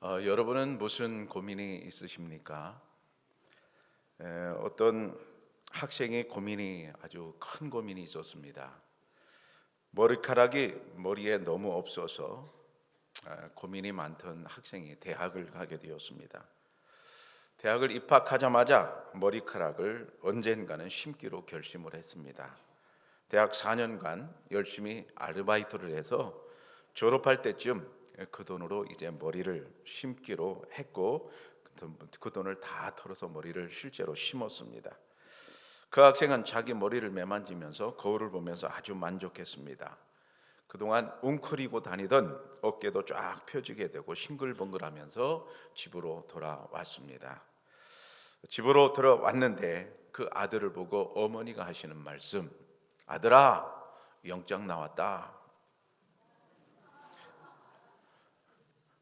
여러분은 무슨 고민이 있으십니까? 어떤 학생의 고민이 아주 큰 고민이 있었습니다. 머리카락이 머리에 너무 없어서 고민이 많던 학생이 대학을 가게 되었습니다. 대학을 입학하자마자 머리카락을 언젠가는 심기로 결심을 했습니다. 대학 4년간 열심히 아르바이트를 해서 졸업할 때쯤 그 돈으로 이제 머리를 심기로 했고, 그 돈을 다 털어서 머리를 실제로 심었습니다. 그 학생은 자기 머리를 매만지면서 거울을 보면서 아주 만족했습니다. 그동안 웅크리고 다니던 어깨도 쫙 펴지게 되고 싱글벙글하면서 집으로 돌아왔습니다. 집으로 들어왔는데 그 아들을 보고 어머니가 하시는 말씀, 아들아, 영장 나왔다.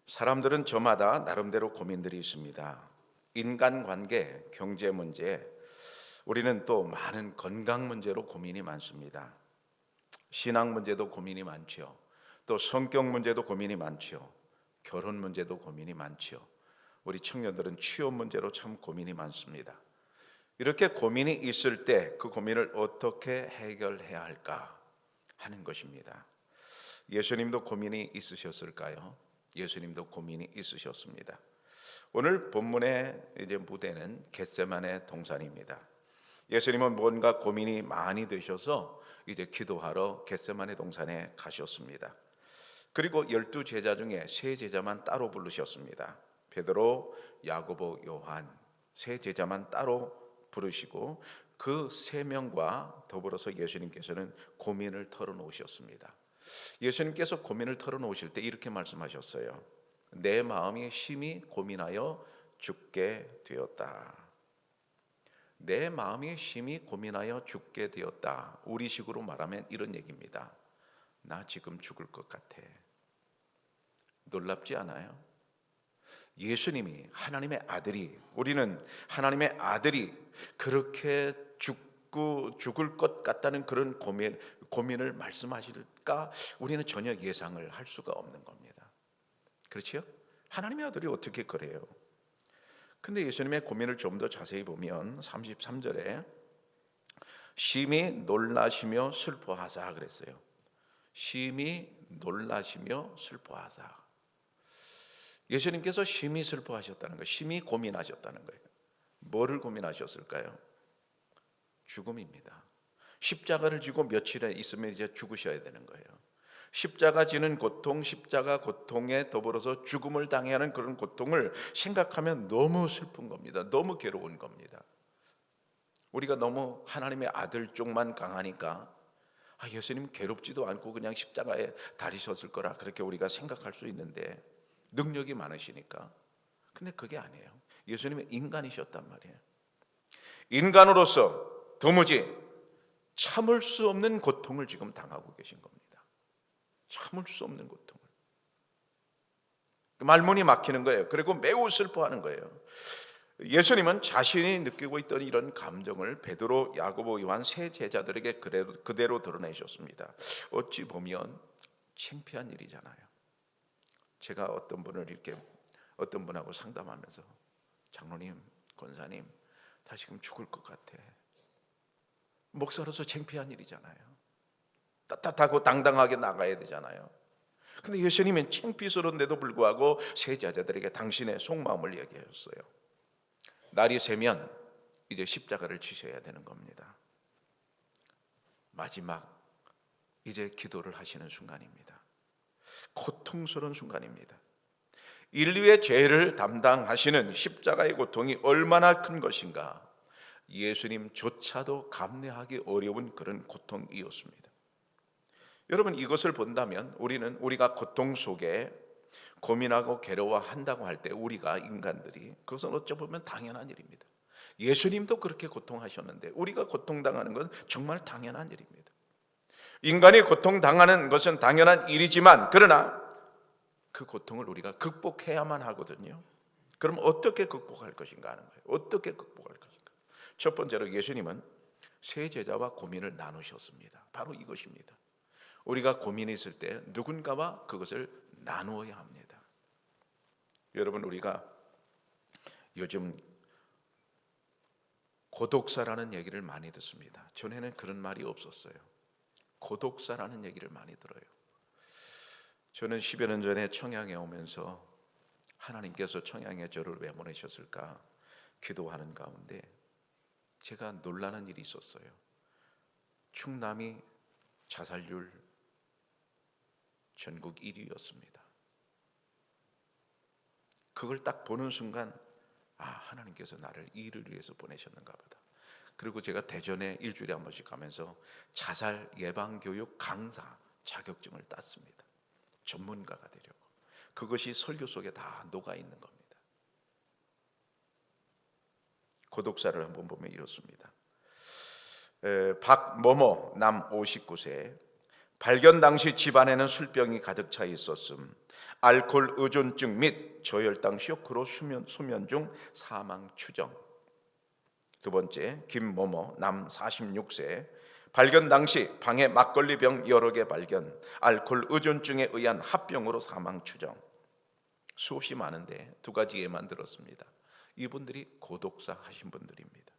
사람들은 저마다 나름대로 고민들이 있습니다. 인간관계, 경제 문제, 우리는 또 많은 건강 문제로 고민이 많습니다. 신앙 문제도 고민이 많죠. 또 성격 문제도 고민이 많죠. 결혼 문제도 고민이 많죠. 우리 청년들은 취업 문제로 참 고민이 많습니다. 이렇게 고민이 있을 때 그 고민을 어떻게 해결해야 할까 하는 것입니다. 예수님도 고민이 있으셨을까요? 예수님도 고민이 있으셨습니다. 오늘 본문의 이제 무대는 겟세마네 동산입니다. 예수님은 뭔가 고민이 많이 되셔서 이제 기도하러 겟세마네 동산에 가셨습니다. 그리고 12제자 중에 3제자만 따로 부르셨습니다. 베드로, 야고보, 요한 3제자만 따로 부르시고 그 3명과 더불어서 예수님께서는 고민을 털어놓으셨습니다. 예수님께서 고민을 털어놓으실 때 이렇게 말씀하셨어요. 내 마음이 심히 고민하여 죽게 되었다. 내 마음이 심히 고민하여 죽게 되었다. 우리식으로 말하면 이런 얘기입니다. 나 지금 죽을 것 같아. 놀랍지 않아요? 예수님이 하나님의 아들이, 우리는 하나님의 아들이 그렇게 죽을 것 같다는 그런 고민을 말씀하실까? 우리는 전혀 예상을 할 수가 없는 겁니다. 그렇죠? 하나님의 아들이 어떻게 그래요? 근데 예수님의 고민을 좀 더 자세히 보면 33절에 심히 놀라시며 슬퍼하사 그랬어요. 심히 놀라시며 슬퍼하사. 예수님께서 심히 슬퍼하셨다는 거예요. 심히 고민하셨다는 거예요. 뭐를 고민하셨을까요? 죽음입니다. 십자가를 지고 며칠에 있으면 이제 죽으셔야 되는 거예요. 십자가 지는 고통, 십자가 고통에 더불어서 죽음을 당해야 하는 그런 고통을 생각하면 너무 슬픈 겁니다. 너무 괴로운 겁니다. 우리가 너무 하나님의 아들 쪽만 강하니까 예수님 괴롭지도 않고 그냥 십자가에 달리셨을 거라 그렇게 우리가 생각할 수 있는데, 능력이 많으시니까. 근데 그게 아니에요. 예수님은 인간이셨단 말이에요. 인간으로서 도무지 참을 수 없는 고통을 지금 당하고 계신 겁니다. 참을 수 없는 고통을. 말문이 막히는 거예요. 그리고 매우 슬퍼하는 거예요. 예수님은 자신이 느끼고 있던 이런 감정을 베드로, 야고보, 요한 3제자들에게 그대로 드러내셨습니다. 어찌 보면 창피한 일이잖아요. 제가 어떤 분하고 상담하면서 장로님, 권사님, 다 지금 죽을 것 같아. 목사로서 창피한 일이잖아요. 떳떳하고 당당하게 나가야 되잖아요. 근데 예수님은 창피스러운데도 불구하고 3제자들에게 당신의 속마음을 얘기하셨어요. 날이 새면 이제 십자가를 지셔야 되는 겁니다. 마지막 이제 기도를 하시는 순간입니다. 고통스러운 순간입니다. 인류의 죄를 담당하시는 십자가의 고통이 얼마나 큰 것인가, 예수님조차도 감내하기 어려운 그런 고통이었습니다. 여러분, 이것을 본다면 우리가 고통 속에 고민하고 괴로워한다고 할 때 우리가 인간들이, 그것은 어쩌면 당연한 일입니다. 예수님도 그렇게 고통하셨는데 우리가 고통당하는 건 정말 당연한 일입니다. 인간이 고통당하는 것은 당연한 일이지만, 그러나 그 고통을 우리가 극복해야만 하거든요. 그럼 어떻게 극복할 것인가 하는 거예요. 어떻게 극복할 것인가. 첫 번째로 예수님은 3제자와 고민을 나누셨습니다. 바로 이것입니다. 우리가 고민이 있을 때 누군가와 그것을 나누어야 합니다. 여러분, 우리가 요즘 고독사라는 얘기를 많이 듣습니다. 전에는 그런 말이 없었어요. 고독사라는 얘기를 많이 들어요. 저는 10여 년 전에 청양에 오면서 하나님께서 청양에 저를 왜 보내셨을까 기도하는 가운데 제가 놀라는 일이 있었어요. 충남이 자살률 전국 1위였습니다. 그걸 딱 보는 순간 하나님께서 나를 이 일을 위해서 보내셨는가 보다. 그리고 제가 대전에 일주일에 한 번씩 가면서 자살 예방 교육 강사 자격증을 땄습니다. 전문가가 되려고. 그것이 설교 속에 다 녹아 있는 겁니다. 고독사를 한번 보면 이렇습니다. 박某某 남 59세 발견 당시 집안에는 술병이 가득 차 있었음. 알코올 의존증 및 저혈당 쇼크로 수면 중 사망 추정. 두 번째, 김某某 남 46세 발견 당시 방에 막걸리병 여러 개 발견. 알코올 의존증에 의한 합병으로 사망 추정. 수없이 많은데 두 가지 예만 들었습니다. 이분들이 고독사 하신 분들입니다.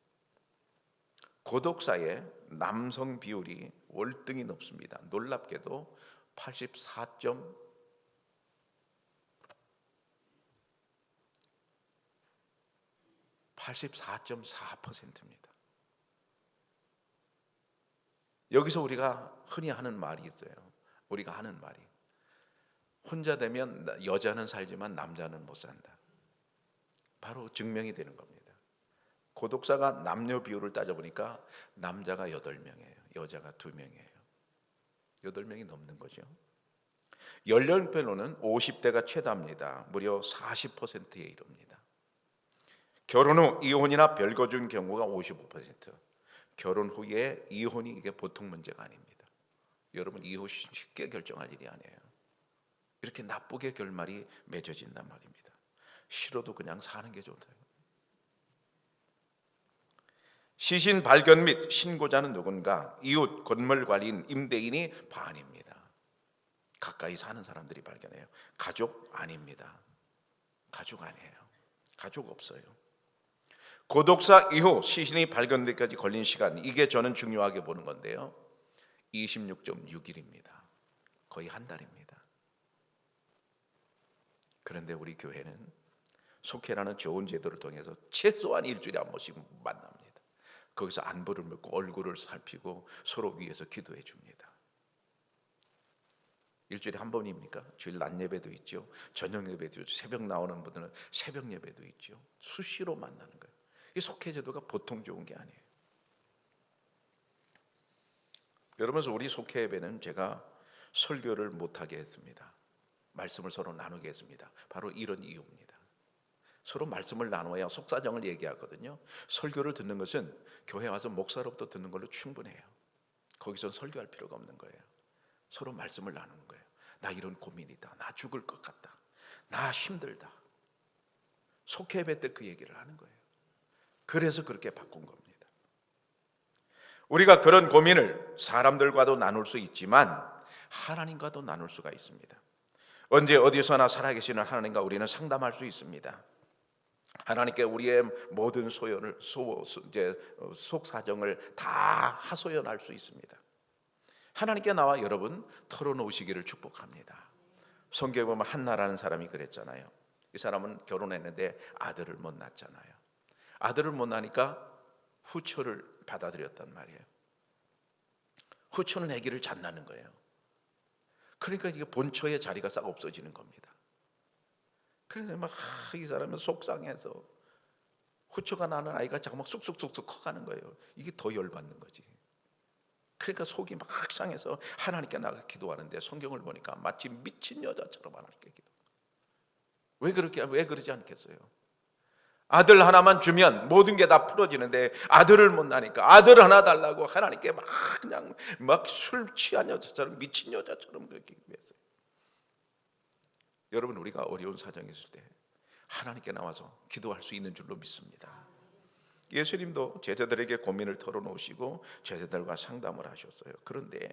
고독사의 남성 비율이 월등히 높습니다. 놀랍게도 84.4%입니다. 여기서 우리가 흔히 하는 말이 있어요. 우리가 하는 말이 혼자 되면 여자는 살지만 남자는 못 산다. 바로 증명이 되는 겁니다. 고독사가 남녀 비율을 따져보니까 남자가 8명이에요. 여자가 2명이에요. 8명이 넘는 거죠. 연령별로는 50대가 최다입니다. 무려 40%에 이릅니다. 결혼 후 이혼이나 별거 중 경우가 55%. 결혼 후에 이혼이 이게 보통 문제가 아닙니다. 여러분, 이혼 쉽게 결정할 일이 아니에요. 이렇게 나쁘게 결말이 맺어진단 말입니다. 싫어도 그냥 사는 게 좋다. 시신 발견 및 신고자는 누군가? 이웃, 건물 관리인, 임대인이 반입니다. 가까이 사는 사람들이 발견해요. 가족 아닙니다. 가족 아니에요. 가족 없어요. 고독사 이후 시신이 발견되기까지 걸린 시간, 이게 저는 중요하게 보는 건데요. 26.6일입니다. 거의 한 달입니다. 그런데 우리 교회는 속회라는 좋은 제도를 통해서 최소한 일주일에 한 번씩 만납니다. 거기서 안부를 묻고 얼굴을 살피고 서로 위해서 기도해 줍니다. 일주일에 한 번입니까? 주일 낮 예배도 있죠. 저녁 예배도 있죠. 새벽 나오는 분들은 새벽 예배도 있죠. 수시로 만나는 거예요. 이 속회 제도가 보통 좋은 게 아니에요. 여러분, 우리 속회 예배는 제가 설교를 못하게 했습니다. 말씀을 서로 나누게 했습니다. 바로 이런 이유입니다. 서로 말씀을 나눠야 속사정을 얘기하거든요. 설교를 듣는 것은 교회 와서 목사로부터 듣는 걸로 충분해요. 거기서 설교할 필요가 없는 거예요. 서로 말씀을 나누는 거예요. 나 이런 고민이다. 나 죽을 것 같다. 나 힘들다. 속회 예배 때 그 얘기를 하는 거예요. 그래서 그렇게 바꾼 겁니다. 우리가 그런 고민을 사람들과도 나눌 수 있지만 하나님과도 나눌 수가 있습니다. 언제 어디서나 살아계시는 하나님과 우리는 상담할 수 있습니다. 하나님께 우리의 모든 소연을 속 사정을 다 하소연할 수 있습니다. 하나님께 나와 여러분 털어놓으시기를 축복합니다. 성경에 보면 한나라는 사람이 그랬잖아요. 이 사람은 결혼했는데 아들을 못 낳았잖아요. 아들을 못 낳으니까 후처를 받아들였단 말이에요. 후처는 아기를 잘 낳는 거예요. 그러니까 이게 본처의 자리가 싹 없어지는 겁니다. 그래서 막 이 사람은 속상해서 후처가 낳는 아이가 자꾸 막 쑥쑥쑥쑥 커가는 거예요. 이게 더 열받는 거지. 그러니까 속이 막 상해서 하나님께 나가 기도하는데 성경을 보니까 마치 미친 여자처럼 하나님께 기도. 왜 그러지 않겠어요? 아들 하나만 주면 모든 게 다 풀어지는데 아들을 못 낳으니까 아들 하나 달라고 하나님께 막 그냥 막 술 취한 여자처럼 미친 여자처럼 그렇게 기도했어요. 여러분, 우리가 어려운 사정이 있을 때 하나님께 나와서 기도할 수 있는 줄로 믿습니다. 예수님도 제자들에게 고민을 털어놓으시고 제자들과 상담을 하셨어요. 그런데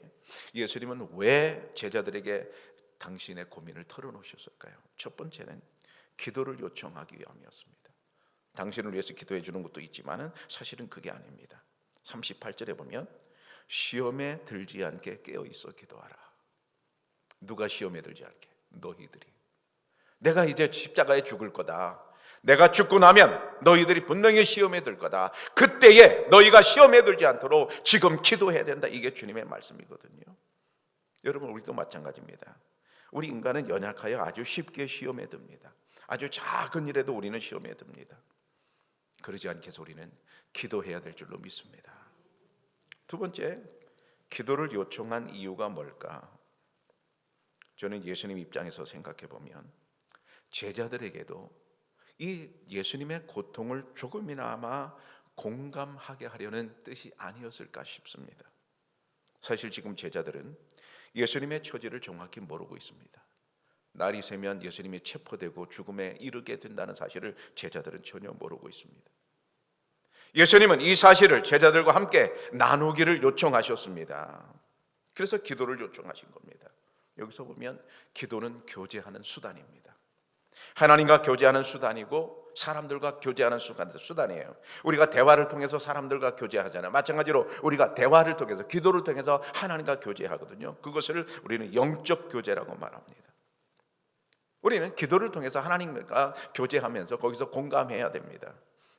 예수님은 왜 제자들에게 당신의 고민을 털어놓으셨을까요? 첫 번째는 기도를 요청하기 위함이었습니다. 당신을 위해서 기도해 주는 것도 있지만은 사실은 그게 아닙니다. 38절에 보면 시험에 들지 않게 깨어 있어 기도하라. 누가 시험에 들지 않게? 너희들이. 내가 이제 십자가에 죽을 거다. 내가 죽고 나면 너희들이 분명히 시험에 들 거다. 그때에 너희가 시험에 들지 않도록 지금 기도해야 된다. 이게 주님의 말씀이거든요. 여러분, 우리도 마찬가지입니다. 우리 인간은 연약하여 아주 쉽게 시험에 듭니다. 아주 작은 일에도 우리는 시험에 듭니다. 그러지 않게 해서 우리는 기도해야 될 줄로 믿습니다. 두 번째, 기도를 요청한 이유가 뭘까? 저는 예수님 입장에서 생각해 보면 제자들에게도 이 예수님의 고통을 조금이나마 공감하게 하려는 뜻이 아니었을까 싶습니다. 사실 지금 제자들은 예수님의 처지를 정확히 모르고 있습니다. 날이 새면 예수님이 체포되고 죽음에 이르게 된다는 사실을 제자들은 전혀 모르고 있습니다. 예수님은 이 사실을 제자들과 함께 나누기를 요청하셨습니다. 그래서 기도를 요청하신 겁니다. 여기서 보면 기도는 교제하는 수단입니다. 하나님과 교제하는 수단이고 사람들과 교제하는 수단이에요. 우리가 대화를 통해서 사람들과 교제하잖아요. 마찬가지로 우리가 대화를 통해서, 기도를 통해서 하나님과 교제하거든요. 그것을 우리는 영적 교제라고 말합니다. 우리는 기도를 통해서 하나님과 교제하면서 거기서 공감해야 됩니다.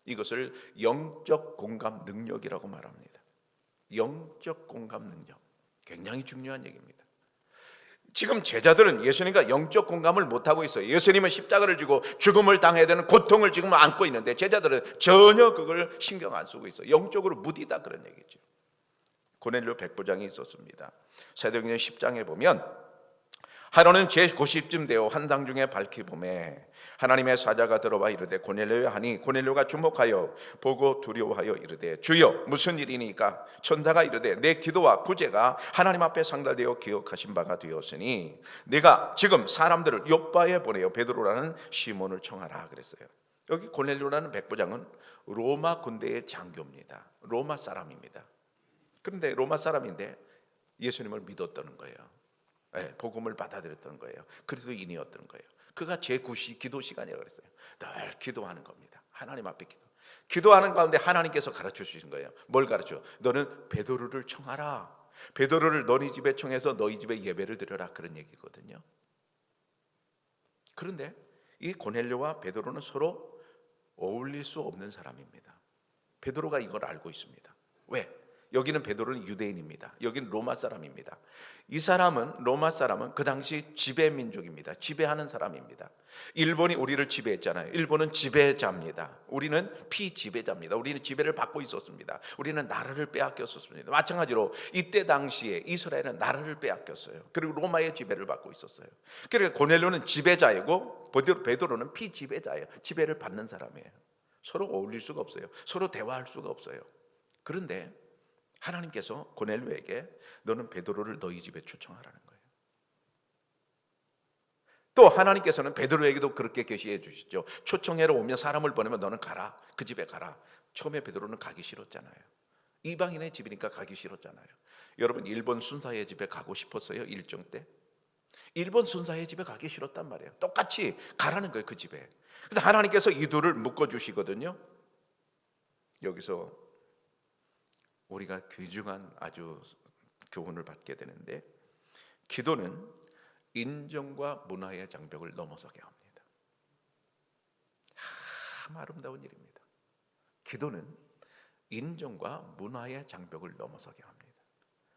이것을 영적 공감 능력이라고 말합니다. 영적 공감 능력, 굉장히 중요한 얘기입니다. 지금 제자들은 예수님과 영적 공감을 못하고 있어요. 예수님은 십자가를 지고 죽음을 당해야 되는 고통을 지금 안고 있는데 제자들은 전혀 그걸 신경 안 쓰고 있어요. 영적으로 무디다, 그런 얘기죠. 고넬료 백부장이 있었습니다. 사도행전 10장에 보면 하루는 제90쯤 되어 환상 중에 밝히 보매 하나님의 사자가 들어와 이르되 고넬료야 하니 고넬료가 주목하여 보고 두려워하여 이르되 주여 무슨 일이니까? 천사가 이르되 내 기도와 구제가 하나님 앞에 상달되어 기억하신 바가 되었으니 네가 지금 사람들을 요바에 보내어 베드로라는 시몬을 청하라 그랬어요. 여기 고넬료라는 백부장은 로마 군대의 장교입니다. 로마 사람입니다. 그런데 로마 사람인데 예수님을 믿었다는 거예요. 네, 복음을 받아들였던 거예요. 그리스도인이었던 거예요. 그가 제9시 기도 시간이라고 그랬어요. 늘 기도하는 겁니다. 하나님 앞에 기도하는 가운데 하나님께서 가르쳐 주신 거예요. 뭘 가르쳐? 너는 베드로를 청하라. 베드로를 너희 집에 청해서 너희 집에 예배를 드려라, 그런 얘기거든요. 그런데 이 고넬료와 베드로는 서로 어울릴 수 없는 사람입니다. 베드로가 이걸 알고 있습니다. 왜? 여기는 베드로는 유대인입니다. 여기는 로마 사람입니다. 이 사람은, 로마 사람은 그 당시 지배 민족입니다. 지배하는 사람입니다. 일본이 우리를 지배했잖아요. 일본은 지배자입니다. 우리는 피지배자입니다. 우리는 지배를 받고 있었습니다. 우리는 나라를 빼앗겼었습니다. 마찬가지로 이때 당시에 이스라엘은 나라를 빼앗겼어요. 그리고 로마의 지배를 받고 있었어요. 그러니까 고넬료는 지배자이고 베드로는 피지배자예요. 지배를 받는 사람이에요. 서로 어울릴 수가 없어요. 서로 대화할 수가 없어요. 그런데 하나님께서 고넬료에게 너는 베드로를 너희 집에 초청하라는 거예요. 또 하나님께서는 베드로에게도 그렇게 계시해 주시죠. 초청해로 오면 사람을 보내면 너는 가라, 그 집에 가라. 처음에 베드로는 가기 싫었잖아요. 이방인의 집이니까 가기 싫었잖아요. 여러분, 일본 순사의 집에 가고 싶었어요? 일정 때? 일본 순사의 집에 가기 싫었단 말이에요. 똑같이 가라는 거예요, 그 집에. 그래서 하나님께서 이 둘을 묶어주시거든요. 여기서 우리가 귀중한 아주 교훈을 받게 되는데, 기도는 인정과 문화의 장벽을 넘어서게 합니다. 참 아름다운 일입니다. 기도는 인정과 문화의 장벽을 넘어서게 합니다.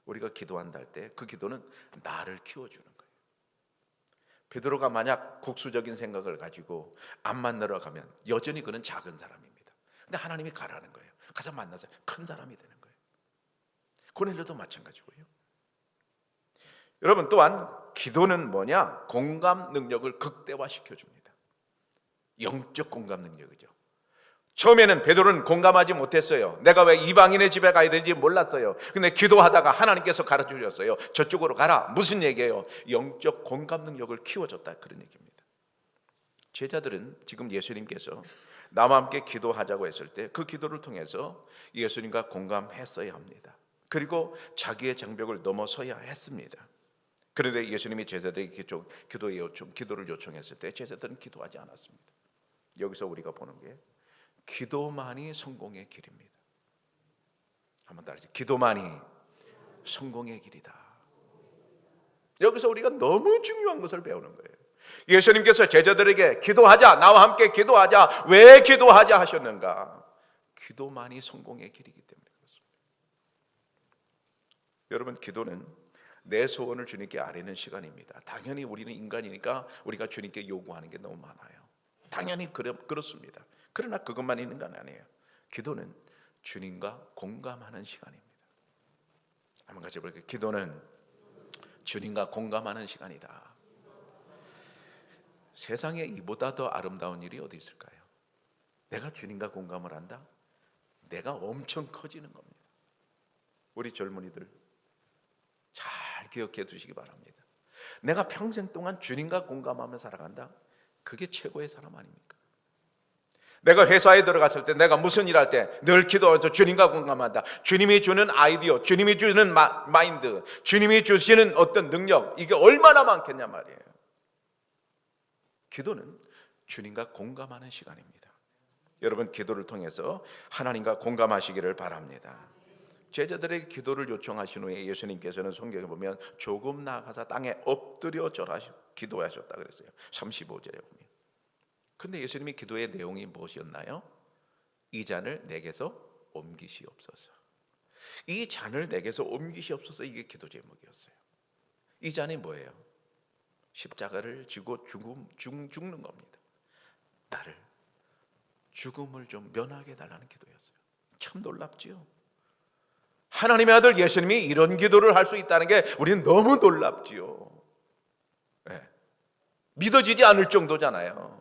우리가 기도한다 할 때 그 기도는 나를 키워주는 거예요. 베드로가 만약 국수적인 생각을 가지고 안 만나러 가면 여전히 그는 작은 사람입니다. 근데 하나님이 가라는 거예요. 가서 만나서 큰 사람이 되는 거예요. 고넬료도 마찬가지고요. 여러분, 또한 기도는 뭐냐? 공감 능력을 극대화시켜 줍니다. 영적 공감 능력이죠. 처음에는 베드로는 공감하지 못했어요. 내가 왜 이방인의 집에 가야 되는지 몰랐어요. 근데 기도하다가 하나님께서 가르쳐 주셨어요. 저쪽으로 가라. 무슨 얘기예요? 영적 공감 능력을 키워줬다, 그런 얘기입니다. 제자들은 지금 예수님께서 나와 함께 기도하자고 했을 때 그 기도를 통해서 예수님과 공감했어야 합니다. 그리고 자기의 장벽을 넘어서야 했습니다. 그런데 예수님이 제자들에게 기도를 요청했을 때 제자들은 기도하지 않았습니다. 여기서 우리가 보는 게 기도만이 성공의 길입니다. 한번 따라하세요. 기도만이 성공의 길이다. 여기서 우리가 너무 중요한 것을 배우는 거예요. 예수님께서 제자들에게 기도하자, 나와 함께 기도하자, 왜 기도하자 하셨는가? 기도만이 성공의 길이기 때문에 그렇습니다. 여러분, 기도는 내 소원을 주님께 아뢰는 시간입니다. 당연히 우리는 인간이니까 우리가 주님께 요구하는 게 너무 많아요. 당연히 그렇습니다. 그러나 그것만 있는 건 아니에요. 기도는 주님과 공감하는 시간입니다. 한번 같이 볼게요. 기도는 주님과 공감하는 시간이다. 세상에 이보다 더 아름다운 일이 어디 있을까요? 내가 주님과 공감을 한다? 내가 엄청 커지는 겁니다. 우리 젊은이들 잘 기억해 두시기 바랍니다. 내가 평생 동안 주님과 공감하며 살아간다? 그게 최고의 사람 아닙니까? 내가 회사에 들어갔을 때, 내가 무슨 일 할 때 늘 기도하면서 주님과 공감한다. 주님이 주는 아이디어, 주님이 주는 마인드, 주님이 주시는 어떤 능력, 이게 얼마나 많겠냐 말이에요. 기도는 주님과 공감하는 시간입니다. 여러분, 기도를 통해서 하나님과 공감하시기를 바랍니다. 제자들에게 기도를 요청하신 후에 예수님께서는 성경에 보면 조금 나아가서 땅에 엎드려 절하 기도하셨다 그랬어요. 35절에 보면. 근데 예수님의 기도의 내용이 무엇이었나요? 이 잔을 내게서 옮기시옵소서. 이 잔을 내게서 옮기시옵소서. 이게 기도 제목이었어요. 이 잔이 뭐예요? 십자가를 지고 죽는 겁니다. 나를 죽음을 좀 면하게 해달라는 기도였어요. 참 놀랍지요? 하나님의 아들 예수님이 이런 기도를 할 수 있다는 게 우리는 너무 놀랍지요. 네. 믿어지지 않을 정도잖아요.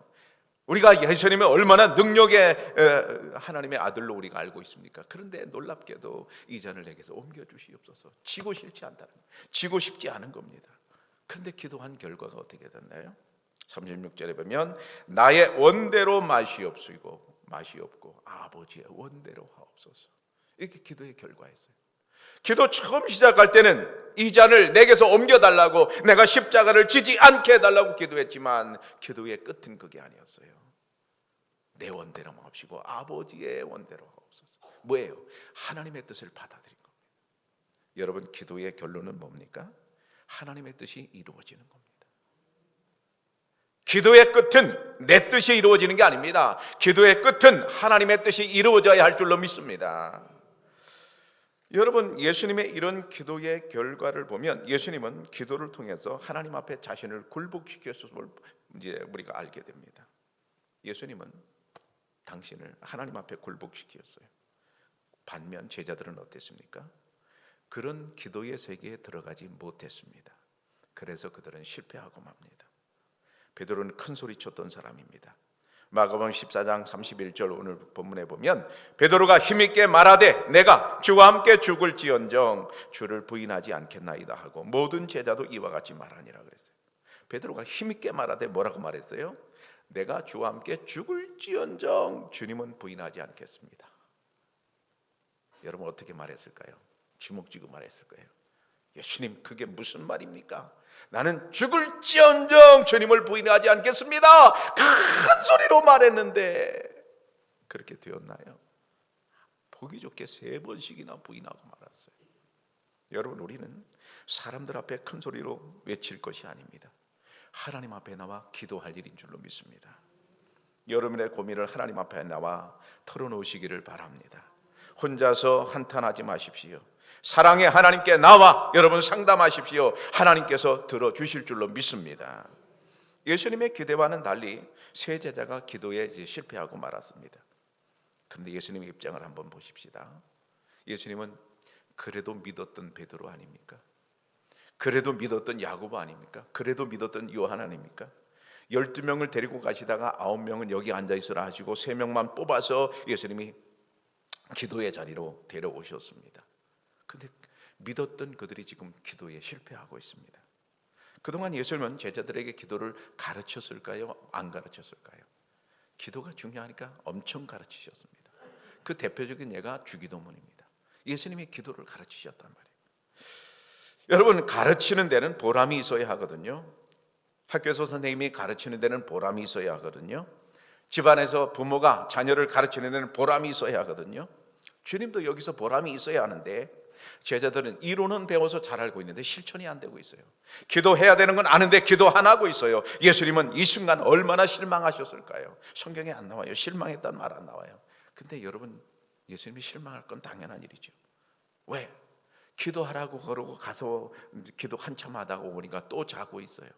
우리가 예수님이 얼마나 능력의 하나님의 아들로 우리가 알고 있습니까? 그런데 놀랍게도 이 잔을 내게서 옮겨주시옵소서. 지고 싶지 않다는 거예요. 지고 싶지 않은 겁니다. 그런데 기도한 결과가 어떻게 됐나요? 36절에 보면 나의 원대로 마시옵고 아버지의 원대로 하옵소서. 이렇게 기도의 결과였어요. 기도 처음 시작할 때는 이 잔을 내게서 옮겨달라고, 내가 십자가를 지지 않게 해달라고 기도했지만 기도의 끝은 그게 아니었어요. 내 원대로 마옵시고 아버지의 원대로 하옵소서. 뭐예요? 하나님의 뜻을 받아들인 겁니다. 여러분, 기도의 결론은 뭡니까? 하나님의 뜻이 이루어지는 겁니다. 기도의 끝은 내 뜻이 이루어지는 게 아닙니다. 기도의 끝은 하나님의 뜻이 이루어져야 할 줄로 믿습니다. 여러분, 예수님의 이런 기도의 결과를 보면 예수님은 기도를 통해서 하나님 앞에 자신을 굴복시켰음을 이제 우리가 알게 됩니다. 예수님은 당신을 하나님 앞에 굴복시켰어요. 반면 제자들은 어땠습니까? 그런 기도의 세계에 들어가지 못했습니다. 그래서 그들은 실패하고 맙니다. 베드로는 큰 소리 쳤던 사람입니다. 마가복음 14장 31절 오늘 본문에 보면 베드로가 힘있게 말하되 내가 주와 함께 죽을지언정 주를 부인하지 않겠나이다 하고 모든 제자도 이와 같이 말하니라 그랬어요. 베드로가 힘있게 말하되 뭐라고 말했어요? 내가 주와 함께 죽을지언정 주님은 부인하지 않겠습니다. 여러분, 어떻게 말했을까요? 주먹쥐고 말했을 거예요. 예수님, 그게 무슨 말입니까? 나는 죽을지언정 주님을 부인하지 않겠습니다. 큰 소리로 말했는데 그렇게 되었나요? 보기 좋게 3번씩이나 부인하고 말았어요. 여러분, 우리는 사람들 앞에 큰 소리로 외칠 것이 아닙니다. 하나님 앞에 나와 기도할 일인 줄로 믿습니다. 여러분의 고민을 하나님 앞에 나와 털어놓으시기를 바랍니다. 혼자서 한탄하지 마십시오. 사랑의 하나님께 나와 여러분 상담하십시오. 하나님께서 들어주실 줄로 믿습니다. 예수님의 기대와는 달리 세 제자가 기도에 실패하고 말았습니다. 그런데 예수님의 입장을 한번 보십시다. 예수님은 그래도 믿었던 베드로 아닙니까? 그래도 믿었던 야고보 아닙니까? 그래도 믿었던 요한 아닙니까? 12명을 데리고 가시다가 9명은 여기 앉아있으라 하시고 3명만 뽑아서 예수님이 기도의 자리로 데려오셨습니다. 근데 믿었던 그들이 지금 기도에 실패하고 있습니다. 그동안 예수님은 제자들에게 기도를 가르쳤을까요? 안 가르쳤을까요? 기도가 중요하니까 엄청 가르치셨습니다. 그 대표적인 예가 주기도문입니다. 예수님이 기도를 가르치셨단 말이에요. 여러분, 가르치는 데는 보람이 있어야 하거든요. 학교에서 선생님이 가르치는 데는 보람이 있어야 하거든요. 집안에서 부모가 자녀를 가르치는 데는 보람이 있어야 하거든요. 주님도 여기서 보람이 있어야 하는데 제자들은 이론은 배워서 잘 알고 있는데 실천이 안 되고 있어요. 기도해야 되는 건 아는데 기도 안 하고 있어요. 예수님은 이 순간 얼마나 실망하셨을까요? 성경에 안 나와요. 실망했다는 말 안 나와요. 근데 여러분, 예수님이 실망할 건 당연한 일이죠. 왜? 기도하라고 그러고 가서 기도 한참 하다가 오니까 또 자고 있어요.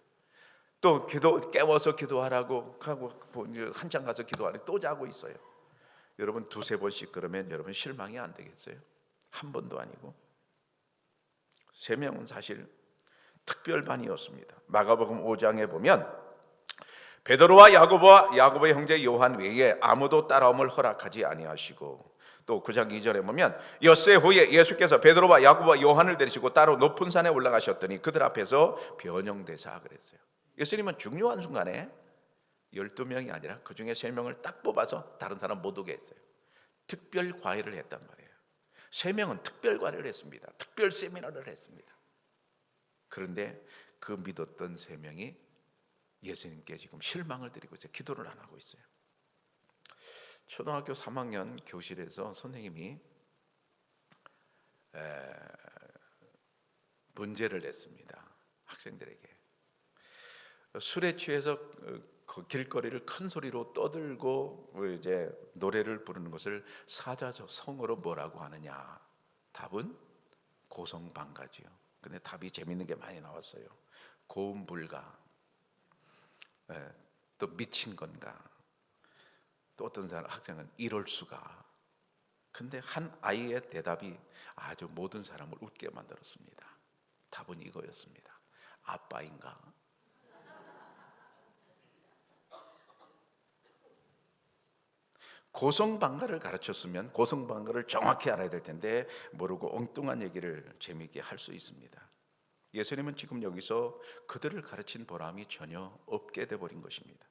또 깨워서 기도하라고 하고 한참 가서 기도하니 또 자고 있어요. 여러분, 두세 번씩 그러면 여러분 실망이 안 되겠어요? 한 번도 아니고. 세 명은 사실 특별반이었습니다. 마가복음 5장에 보면 베드로와 야고보의 형제 요한 외에 아무도 따라옴을 허락하지 아니하시고, 또 9장 2절에 보면 엿새 후에 예수께서 베드로와 야고보와 요한을 데리시고 따로 높은 산에 올라가셨더니 그들 앞에서 변형되사 그랬어요. 예수님은 중요한 순간에 12명이 아니라 그 중에 3명을 딱 뽑아서 다른 사람 못 오게 했어요. 특별 과외를 했단 말이에요. 3명은 특별 과외를 했습니다. 특별 세미나를 했습니다. 그런데 그 믿었던 3명이 예수님께 지금 실망을 드리고 있어요. 기도를 안 하고 있어요. 초등학교 3학년 교실에서 선생님이 문제를 냈습니다. 학생들에게. 술에 취해서 그 길거리를 큰 소리로 떠들고 이제 노래를 부르는 것을 사자성어로 뭐라고 하느냐? 답은 고성방가지요. 근데 답이 재밌는 게 많이 나왔어요. 고음불가, 또 미친 건가, 또 어떤 사람 학생은 이럴 수가. 근데 한 아이의 대답이 아주 모든 사람을 웃게 만들었습니다. 답은 이거였습니다. 아빠인가? 고성방가를 가르쳤으면 고성방가를 정확히 알아야 될 텐데 모르고 엉뚱한 얘기를 재미있게 할 수 있습니다. 예수님은 지금 여기서 그들을 가르친 보람이 전혀 없게 돼버린 것입니다.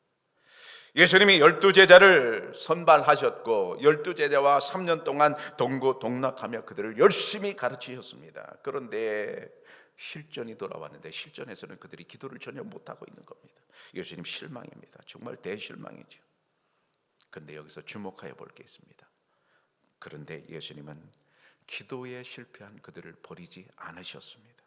예수님이 12제자를 선발하셨고 12제자와 3년 동안 동고동락하며 그들을 열심히 가르치셨습니다. 그런데 실전이 돌아왔는데 실전에서는 그들이 기도를 전혀 못하고 있는 겁니다. 예수님 실망입니다. 정말 대실망이죠. 그런데 여기서 주목하여 볼 게 있습니다. 그런데 예수님은 기도에 실패한 그들을 버리지 않으셨습니다.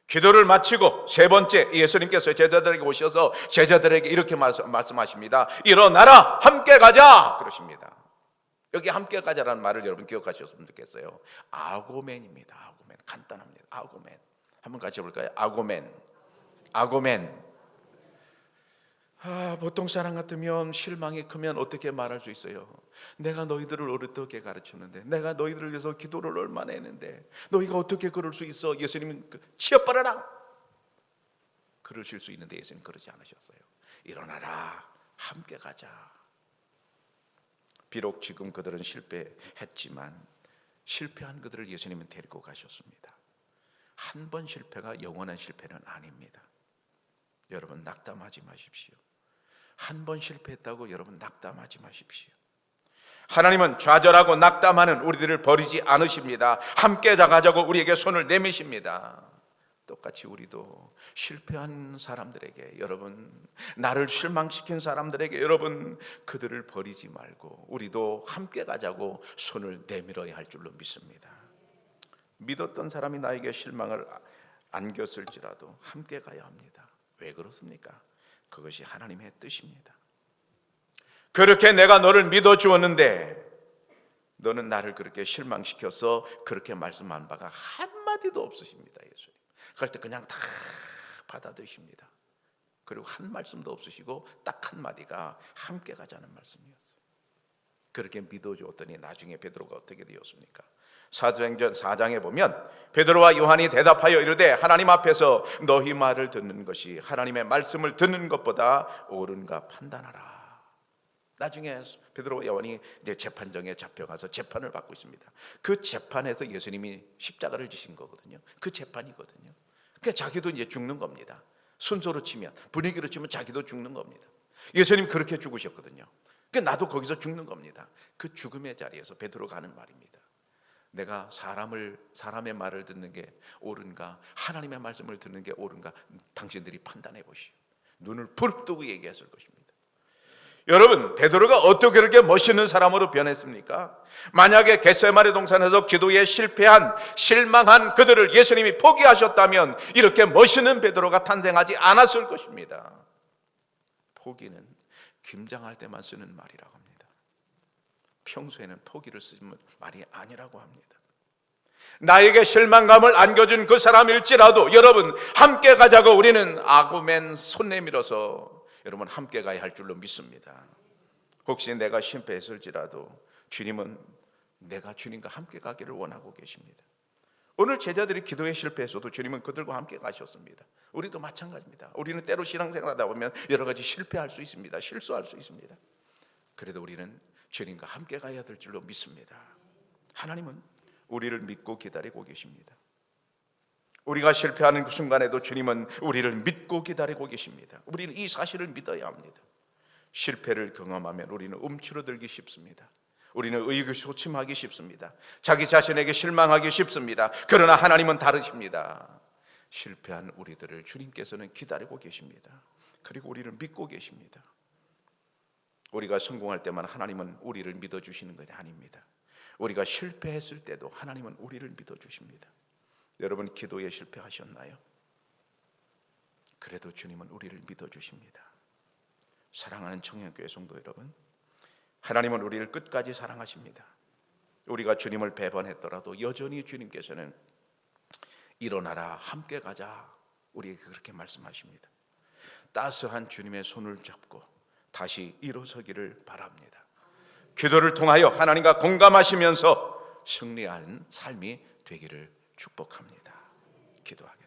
기도를 마치고 세 번째 예수님께서 제자들에게 오셔서 제자들에게 이렇게 말씀하십니다. 일어나라, 함께 가자 그러십니다. 여기 함께 가자라는 말을 여러분 기억하셨으면 좋겠어요. 아고멘입니다. 아고멘. 간단합니다. 아고멘. 한번 같이 해볼까요? 아고멘. 아고멘. 보통 사람 같으면 실망이 크면 어떻게 말할 수 있어요? 내가 너희들을 어떻게 가르쳤는데, 내가 너희들을 위해서 기도를 얼마나 했는데 너희가 어떻게 그럴 수 있어? 예수님은 치어버려라 그러실 수 있는데 예수님은 그러지 않으셨어요. 일어나라, 함께 가자. 비록 지금 그들은 실패했지만 실패한 그들을 예수님은 데리고 가셨습니다. 한 번 실패가 영원한 실패는 아닙니다. 여러분 낙담하지 마십시오. 한 번 실패했다고 여러분 낙담하지 마십시오. 하나님은 좌절하고 낙담하는 우리들을 버리지 않으십니다. 함께 가자고 우리에게 손을 내미십니다. 똑같이 우리도 실패한 사람들에게, 여러분 나를 실망시킨 사람들에게 여러분 그들을 버리지 말고 우리도 함께 가자고 손을 내밀어야 할 줄로 믿습니다. 믿었던 사람이 나에게 실망을 안겼을지라도 함께 가야 합니다. 왜 그렇습니까? 그것이 하나님의 뜻입니다. 그렇게 내가 너를 믿어 주었는데 너는 나를 그렇게 실망시켜서 그렇게 말씀한 바가 한마디도 없으십니다. 예수님. 그럴 때 그냥 다 받아들이십니다. 그리고 한 말씀도 없으시고 딱 한마디가 함께 가자는 말씀이었어요. 그렇게 믿어 주었더니 나중에 베드로가 어떻게 되었습니까? 사도행전 4장에 보면 베드로와 요한이 대답하여 이르되 하나님 앞에서 너희 말을 듣는 것이 하나님의 말씀을 듣는 것보다 옳은가 판단하라. 나중에 베드로와 요한이 이제 재판정에 잡혀가서 재판을 받고 있습니다. 그 재판에서 예수님이 십자가를 지신 거거든요. 그 재판이거든요. 그러니까 자기도 이제 죽는 겁니다. 순서로 치면, 분위기로 치면 자기도 죽는 겁니다. 예수님 그렇게 죽으셨거든요. 그러니까 나도 거기서 죽는 겁니다. 그 죽음의 자리에서 베드로가 하는 말입니다. 내가 사람의 말을 듣는 게 옳은가, 하나님의 말씀을 듣는 게 옳은가, 당신들이 판단해 보시오. 눈을 부릅뜨고 얘기했을 것입니다. 여러분, 베드로가 어떻게 그렇게 멋있는 사람으로 변했습니까? 만약에 겟세마네 동산에서 기도에 실패한, 실망한 그들을 예수님이 포기하셨다면 이렇게 멋있는 베드로가 탄생하지 않았을 것입니다. 포기는 김장할 때만 쓰는 말이라고 합니다. 평소에는 포기를 쓰는 말이 아니라고 합니다. 나에게 실망감을 안겨준 그 사람일지라도 여러분 함께 가자고 우리는 아구멘 손 내밀어서 여러분 함께 가야 할 줄로 믿습니다. 혹시 내가 실패했을지라도 주님은 내가 주님과 함께 가기를 원하고 계십니다. 오늘 제자들이 기도에 실패했어도 주님은 그들과 함께 가셨습니다. 우리도 마찬가지입니다. 우리는 때로 신앙생활하다 보면 여러 가지 실패할 수 있습니다. 실수할 수 있습니다. 그래도 우리는 주님과 함께 가야 될 줄로 믿습니다. 하나님은 우리를 믿고 기다리고 계십니다. 우리가 실패하는 그 순간에도 주님은 우리를 믿고 기다리고 계십니다. 우리는 이 사실을 믿어야 합니다. 실패를 경험하면 우리는 움츠러들기 쉽습니다. 우리는 의기소침하기 쉽습니다. 자기 자신에게 실망하기 쉽습니다. 그러나 하나님은 다르십니다. 실패한 우리들을 주님께서는 기다리고 계십니다. 그리고 우리를 믿고 계십니다. 우리가 성공할 때만 하나님은 우리를 믿어주시는 것이 아닙니다. 우리가 실패했을 때도 하나님은 우리를 믿어주십니다. 여러분 기도에 실패하셨나요? 그래도 주님은 우리를 믿어주십니다. 사랑하는 청년교회 성도 여러분, 하나님은 우리를 끝까지 사랑하십니다. 우리가 주님을 배반했더라도 여전히 주님께서는 일어나라 함께 가자 우리에게 그렇게 말씀하십니다. 따스한 주님의 손을 잡고 다시 일어서기를 바랍니다. 기도를 통하여 하나님과 공감하시면서 승리하는 삶이 되기를 축복합니다. 기도하겠습니다.